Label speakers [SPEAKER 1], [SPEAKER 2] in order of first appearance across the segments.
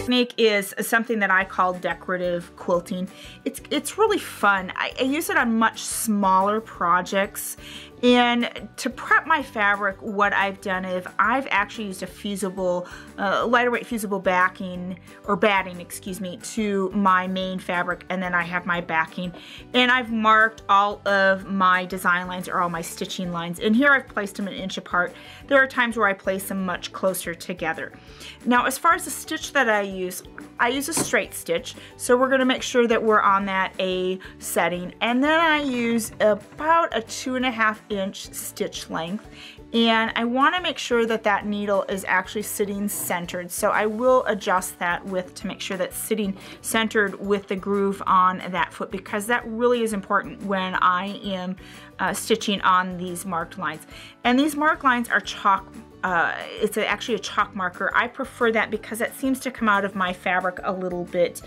[SPEAKER 1] technique is something that I call decorative quilting. It's really fun. I use it on much smaller projects. And to prep my fabric, what I've done is I've actually used a fusible, lighter weight fusible backing, or batting, excuse me, to my main fabric, and then I have my backing. And I've marked all of my design lines, or all my stitching lines. And here I've placed them an inch apart. There are times where I place them much closer together. Now, as far as the stitch that I use a straight stitch. So we're gonna make sure that we're on that A setting. And then I use about a 2.5 inch stitch length, and I want to make sure that that needle is actually sitting centered. So I will adjust that to make sure that's sitting centered with the groove on that foot, because that really is important when I am stitching on these marked lines. And these marked lines are chalk. It's actually a chalk marker. I prefer that because it seems to come out of my fabric a little bit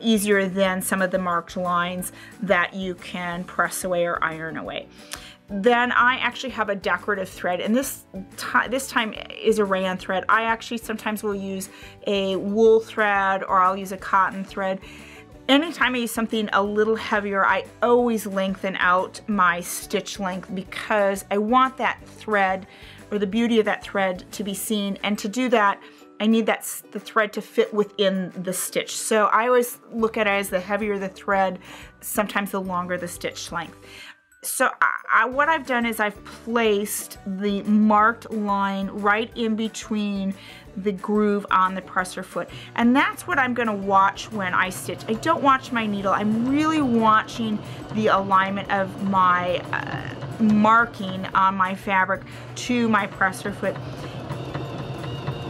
[SPEAKER 1] easier than some of the marked lines that you can press away or iron away. Then I actually have a decorative thread, and this time is a rayon thread. I actually sometimes will use a wool thread, or I'll use a cotton thread. Anytime I use something a little heavier, I always lengthen out my stitch length, because I want that thread, or the beauty of that thread, to be seen. And to do that, I need the thread to fit within the stitch. So I always look at it as the heavier the thread, sometimes the longer the stitch length. So what I've done is I've placed the marked line right in between the groove on the presser foot. And that's what I'm gonna watch when I stitch. I don't watch my needle. I'm really watching the alignment of my marking on my fabric to my presser foot.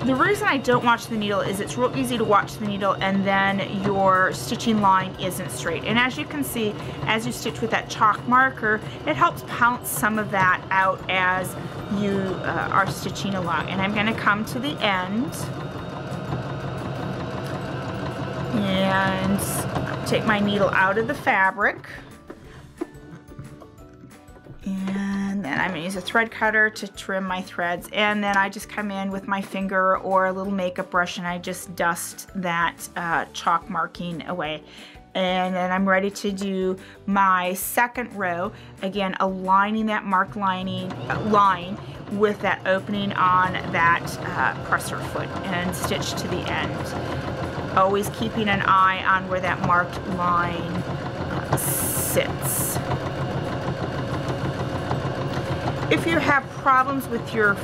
[SPEAKER 1] The reason I don't watch the needle is it's real easy to watch the needle and then your stitching line isn't straight. And as you can see, as you stitch with that chalk marker, it helps pounce some of that out as you are stitching along. And I'm going to come to the end and take my needle out of the fabric. And then I'm going to use a thread cutter to trim my threads, and then I just come in with my finger or a little makeup brush and I just dust that chalk marking away. And then I'm ready to do my second row, again aligning that marked line with that opening on that presser foot, and stitch to the end. Always keeping an eye on where that marked line sits. If you have problems with your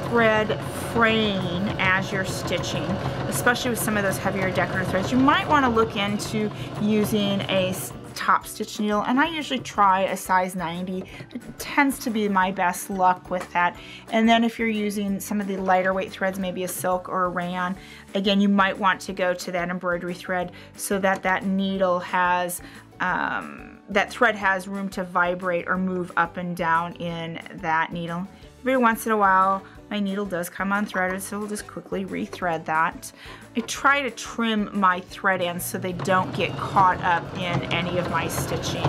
[SPEAKER 1] thread fraying as you're stitching, especially with some of those heavier decorative threads, you might want to look into using a top stitch needle, and I usually try a size 90. It tends to be my best luck with that. And then if you're using some of the lighter weight threads, maybe a silk or a rayon, again, you might want to go to that embroidery thread so that that needle has that thread has room to vibrate or move up and down in that needle. Every once in a while, my needle does come unthreaded, so we'll just quickly rethread that. I try to trim my thread ends so they don't get caught up in any of my stitching.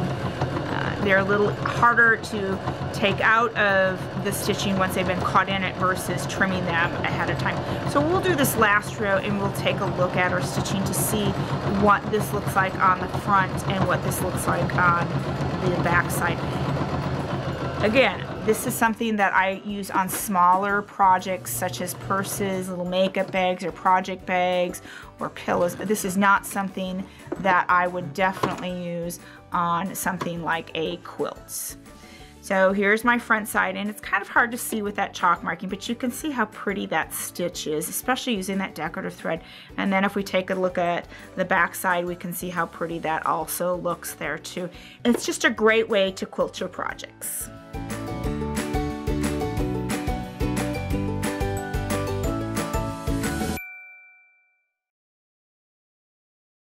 [SPEAKER 1] They're a little harder to take out of the stitching once they've been caught in it versus trimming them ahead of time. So we'll do this last row and we'll take a look at our stitching to see what this looks like on the front and what this looks like on the back side. Again, this is something that I use on smaller projects such as purses, little makeup bags, or project bags, or pillows. This is not something that I would definitely use on something like a quilt. So here's my front side, and it's kind of hard to see with that chalk marking, but you can see how pretty that stitch is, especially using that decorative thread. And then if we take a look at the back side, we can see how pretty that also looks there too. It's just a great way to quilt your projects.